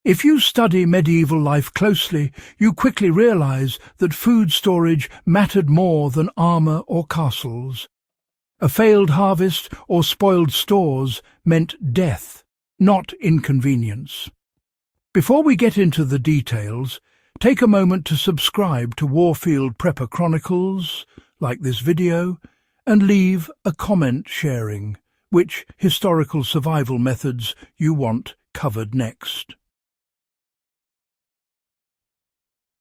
If you study medieval life closely, you quickly realize that food storage mattered more than armor or castles. A failed harvest or spoiled stores meant death, not inconvenience. Before we get into the details, take a moment to subscribe to Warfield Prepper Chronicles, like this video, and leave a comment sharing which historical survival methods you want covered next.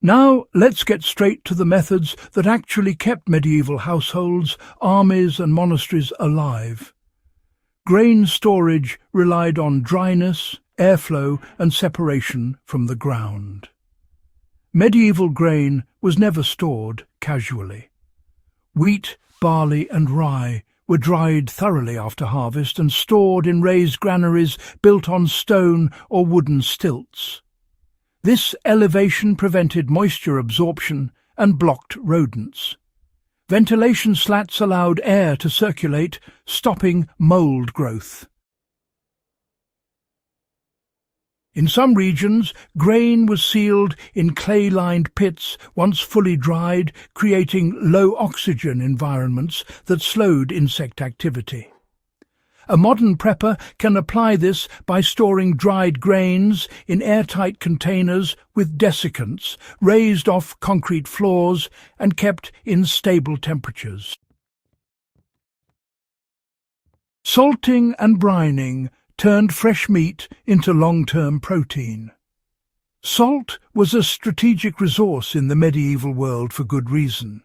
Now let's get straight to the methods that actually kept medieval households, armies and monasteries alive. Grain storage relied on dryness, airflow and separation from the ground. Medieval grain was never stored casually. Wheat, barley and rye were dried thoroughly after harvest and stored in raised granaries built on stone or wooden stilts. This elevation prevented moisture absorption and blocked rodents. Ventilation slats allowed air to circulate, stopping mold growth. In some regions, grain was sealed in clay-lined pits once fully dried, creating low-oxygen environments that slowed insect activity. A modern prepper can apply this by storing dried grains in airtight containers with desiccants, raised off concrete floors and kept in stable temperatures. Salting and brining turned fresh meat into long-term protein. Salt was a strategic resource in the medieval world for good reason.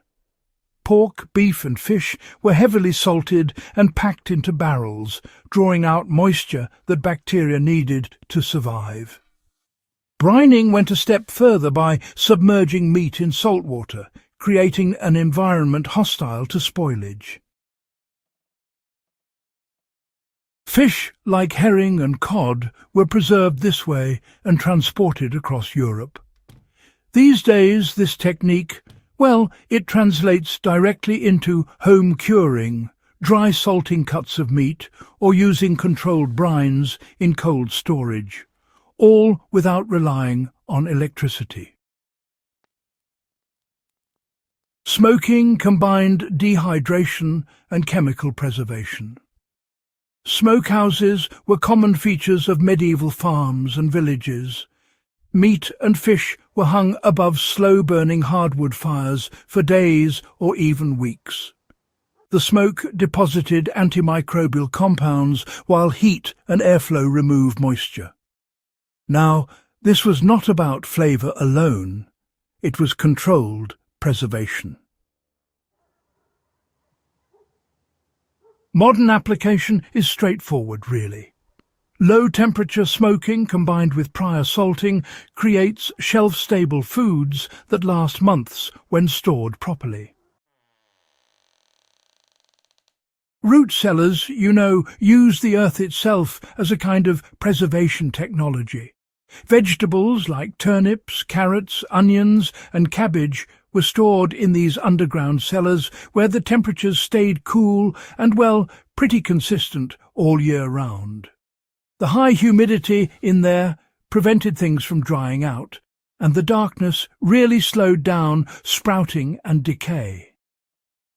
Pork, beef and fish were heavily salted and packed into barrels, drawing out moisture that bacteria needed to survive. Brining went a step further by submerging meat in salt water, creating an environment hostile to spoilage. Fish, like herring and cod, were preserved this way and transported across Europe. These days, this technique, it translates directly into home curing, dry salting cuts of meat, or using controlled brines in cold storage, all without relying on electricity. Smoking combined dehydration and chemical preservation. Smokehouses were common features of medieval farms and villages. Meat and fish were hung above slow-burning hardwood fires for days or even weeks. The smoke deposited antimicrobial compounds while heat and airflow removed moisture. Now, this was not about flavour alone. It was controlled preservation. Modern application is straightforward, really. Low-temperature smoking combined with prior salting creates shelf-stable foods that last months when stored properly. Root cellars, use the earth itself as a kind of preservation technology. Vegetables like turnips, carrots, onions and cabbage were stored in these underground cellars where the temperatures stayed cool and, pretty consistent all year round. The high humidity in there prevented things from drying out, and the darkness really slowed down sprouting and decay.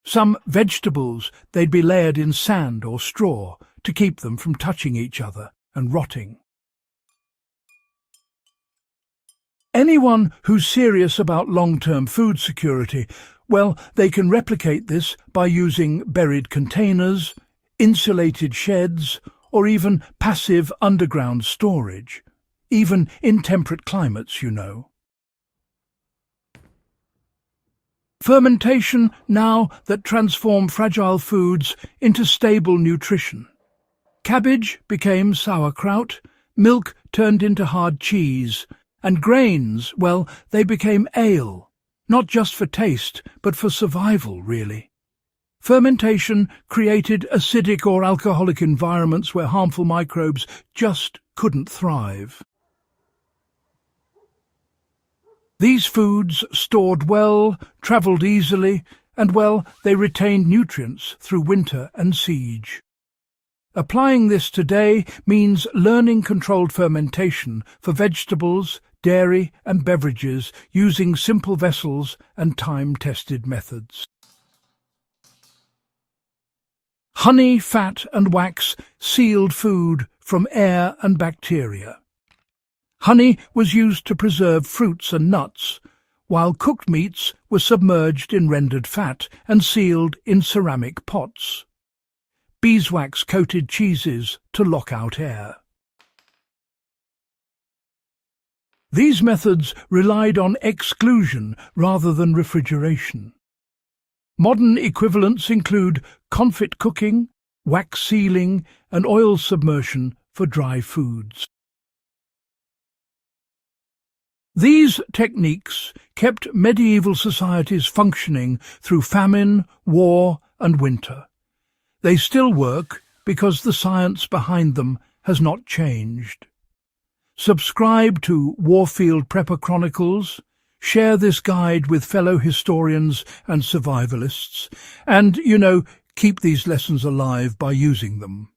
Some vegetables, they'd be layered in sand or straw to keep them from touching each other and rotting. Anyone who's serious about long-term food security, they can replicate this by using buried containers, insulated sheds, or even passive underground storage, even in temperate climates, Fermentation now that transformed fragile foods into stable nutrition. Cabbage became sauerkraut, milk turned into hard cheese, and grains, they became ale, not just for taste, but for survival, really. Fermentation created acidic or alcoholic environments where harmful microbes just couldn't thrive. These foods stored well, travelled easily, and they retained nutrients through winter and siege. Applying this today means learning controlled fermentation for vegetables, dairy and beverages using simple vessels and time-tested methods. Honey, fat and wax sealed food from air and bacteria. Honey was used to preserve fruits and nuts, while cooked meats were submerged in rendered fat and sealed in ceramic pots. Beeswax coated cheeses to lock out air. These methods relied on exclusion rather than refrigeration. Modern equivalents include confit cooking, wax sealing, and oil submersion for dry foods. These techniques kept medieval societies functioning through famine, war, and winter. They still work because the science behind them has not changed. Subscribe to Warfield Prepper Chronicles, share this guide with fellow historians and survivalists, and, keep these lessons alive by using them.